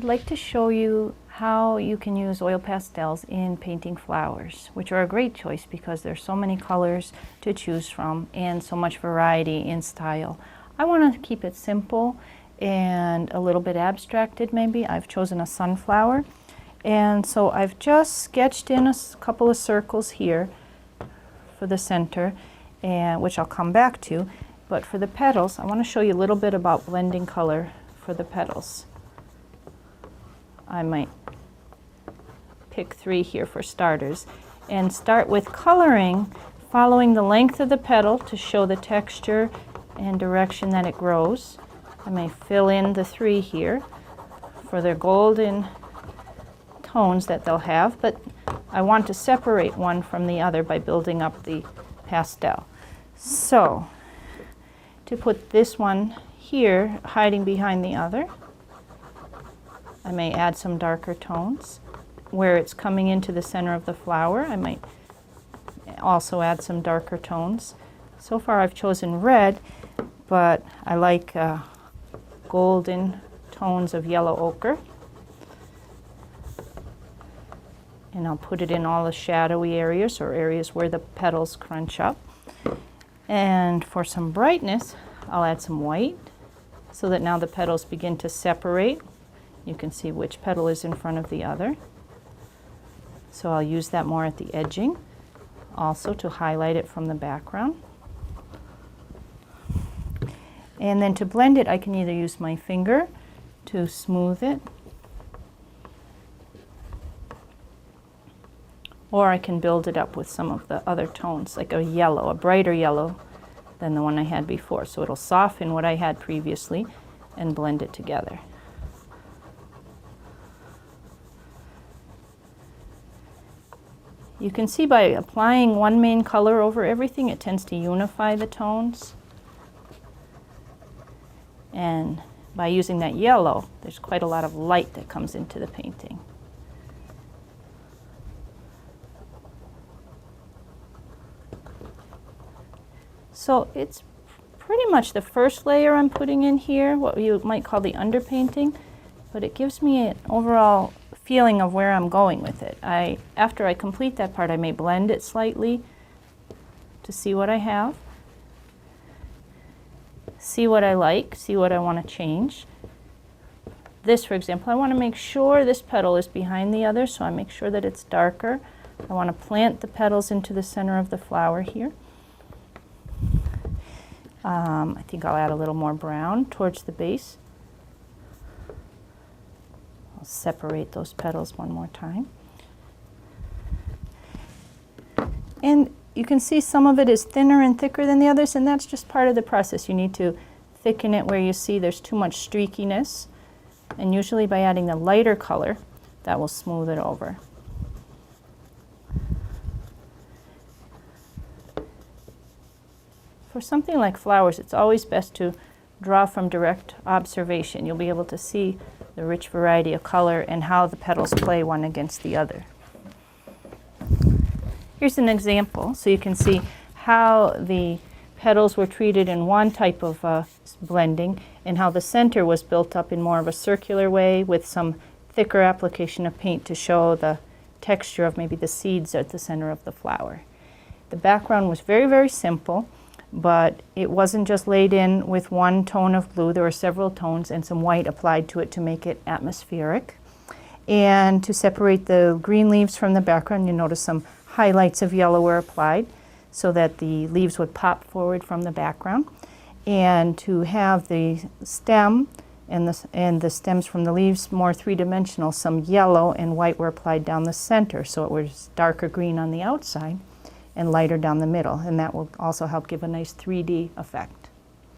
I'd like to show you how you can use oil pastels in painting flowers, which are a great choice because there's so many colors to choose from and so much variety in style. I want to keep it simple and a little bit abstracted maybe. I've chosen a sunflower, and so I've just sketched in a couple of circles here for the center, and which I'll come back to. But for the petals, I want to show you a little bit about blending color for the petals. I might pick 3 here for starters and start with coloring, following the length of the petal to show the texture and direction that it grows. I may fill in the 3 here for their golden tones that they'll have, but I want to separate one from the other by building up the pastel. So to put this one here hiding behind the other, I may add some darker tones. Where it's coming into the center of the flower, I might also add some darker tones. So far I've chosen red, but I like golden tones of yellow ochre. And I'll put it in all the shadowy areas or areas where the petals crunch up. And for some brightness, I'll add some white so that now the petals begin to separate. You can see which petal is in front of the other. So I'll use that more at the edging, also to highlight it from the background. And then to blend it, I can either use my finger to smooth it, or I can build it up with some of the other tones, like a yellow, a brighter yellow than the one I had before. So it'll soften what I had previously and blend it together. You can see by applying one main color over everything, it tends to unify the tones. And by using that yellow, there's quite a lot of light that comes into the painting. So it's pretty much the first layer I'm putting in here, what you might call the underpainting, but it gives me an overall feeling of where I'm going with it. After I complete that part, I may blend it slightly to see what I have, see what I like, see what I want to change. This, for example, I want to make sure this petal is behind the other, so I make sure that it's darker. I want to plant the petals into the center of the flower here. I think I'll add a little more brown towards the base. I'll separate those petals one more time. And you can see some of it is thinner and thicker than the others, and that's just part of the process. You need to thicken it where you see there's too much streakiness, and usually by adding a lighter color, that will smooth it over. For something like flowers, it's always best to draw from direct observation. You'll be able to see the rich variety of color and how the petals play one against the other. Here's an example, so you can see how the petals were treated in one type of blending and how the center was built up in more of a circular way with some thicker application of paint to show the texture of maybe the seeds at the center of the flower. The background was very, very simple, but it wasn't just laid in with one tone of blue. There were several tones and some white applied to it to make it atmospheric. And to separate the green leaves from the background, you notice some highlights of yellow were applied so that the leaves would pop forward from the background. And to have the stem and the stems from the leaves more three-dimensional, some yellow and white were applied down the center, so it was darker green on the outside and lighter down the middle, and that will also help give a nice 3D effect.